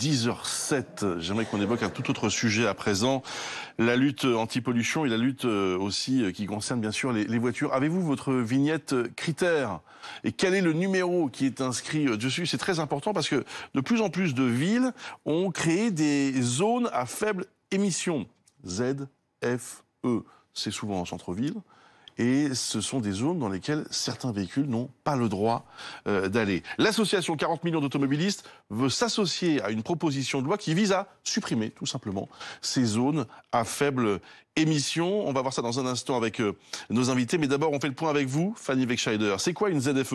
10h07, j'aimerais qu'on évoque un tout autre sujet à présent, la lutte anti-pollution et la lutte aussi qui concerne bien sûr les voitures. Avez-vous votre vignette critère? Et quel est le numéro qui est inscrit dessus? C'est très important parce que de plus en plus de villes ont créé des zones à faible émission. ZFE, c'est souvent en centre-ville. Et ce sont des zones dans lesquelles certains véhicules n'ont pas le droit d'aller. L'association 40 millions d'automobilistes veut s'associer à une proposition de loi qui vise à supprimer tout simplement ces zones à faible émission. On va voir ça dans un instant avec nos invités, mais d'abord on fait le point avec vous, Fanny Wegscheider. C'est quoi une ZFE?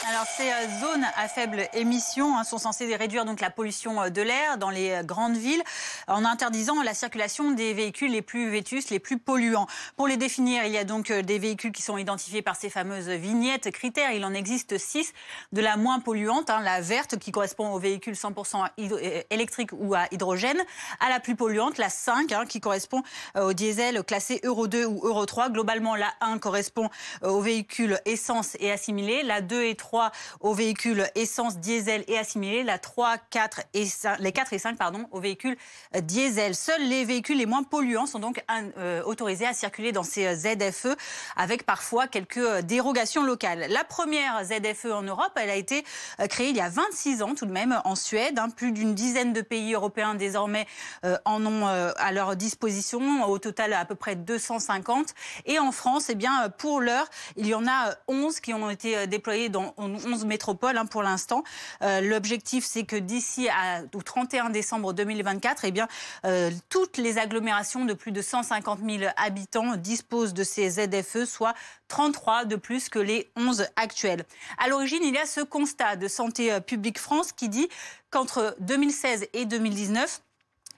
Alors ces zones à faible émission sont censées réduire donc la pollution de l'air dans les grandes villes en interdisant la circulation des véhicules les plus vétustes, les plus polluants. Pour les définir, il y a donc des véhicules qui sont identifiés par ces fameuses vignettes critères. Il en existe 6, de la moins polluante, la verte qui correspond aux véhicules 100% électriques ou à hydrogène, à la plus polluante, la 5 qui correspond au diesel classé Euro 2 ou Euro 3. Globalement, la 1 correspond aux véhicules essence et assimilés, la 2 et 3 aux véhicules essence, diesel et assimilés, la 3, 4 et 5, les 4 et 5 aux véhicules diesel. Seuls les véhicules les moins polluants sont donc autorisés à circuler dans ces ZFE avec parfois quelques dérogations locales. La première ZFE en Europe, elle a été créée il y a 26 ans tout de même en Suède. Plus d'une dizaine de pays européens désormais en ont à leur disposition. Au total, à peu près 250. Et en France, pour l'heure, il y en a 11 qui ont été déployés dans 11 métropoles pour l'instant. L'objectif, c'est que d'ici au 31 décembre 2024, toutes les agglomérations de plus de 150 000 habitants disposent de ces ZFE, soit 33 de plus que les 11 actuels. À l'origine, il y a ce constat de Santé publique France qui dit qu'entre 2016 et 2019,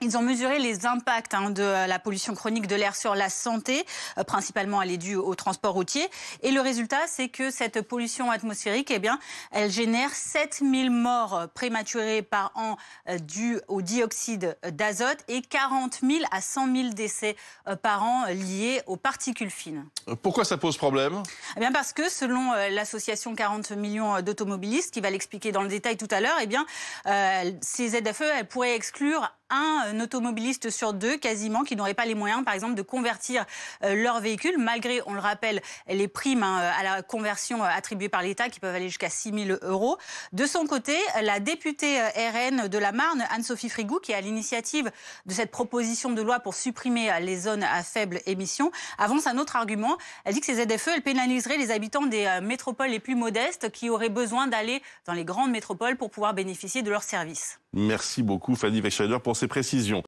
ils ont mesuré les impacts de la pollution chronique de l'air sur la santé. Principalement, elle est due au transport routier. Et le résultat, c'est que cette pollution atmosphérique, elle génère 7000 morts prématurées par an dues au dioxyde d'azote et 40 000 à 100 000 décès par an liés aux particules fines. Pourquoi ça pose problème? Parce que selon l'association 40 millions d'automobilistes, qui va l'expliquer dans le détail tout à l'heure, ces ZFE, elles pourraient exclure un automobiliste sur 2 quasiment qui n'aurait pas les moyens, par exemple, de convertir leur véhicule, malgré, on le rappelle, les primes à la conversion attribuées par l'État qui peuvent aller jusqu'à 6 000 €. De son côté, la députée RN de la Marne, Anne-Sophie Frigou, qui est à l'initiative de cette proposition de loi pour supprimer les zones à faible émission, avance un autre argument. Elle dit que ces ZFE, elles pénaliseraient les habitants des métropoles les plus modestes qui auraient besoin d'aller dans les grandes métropoles pour pouvoir bénéficier de leurs services. Merci beaucoup Fanny Wegscheider pour ces précisions.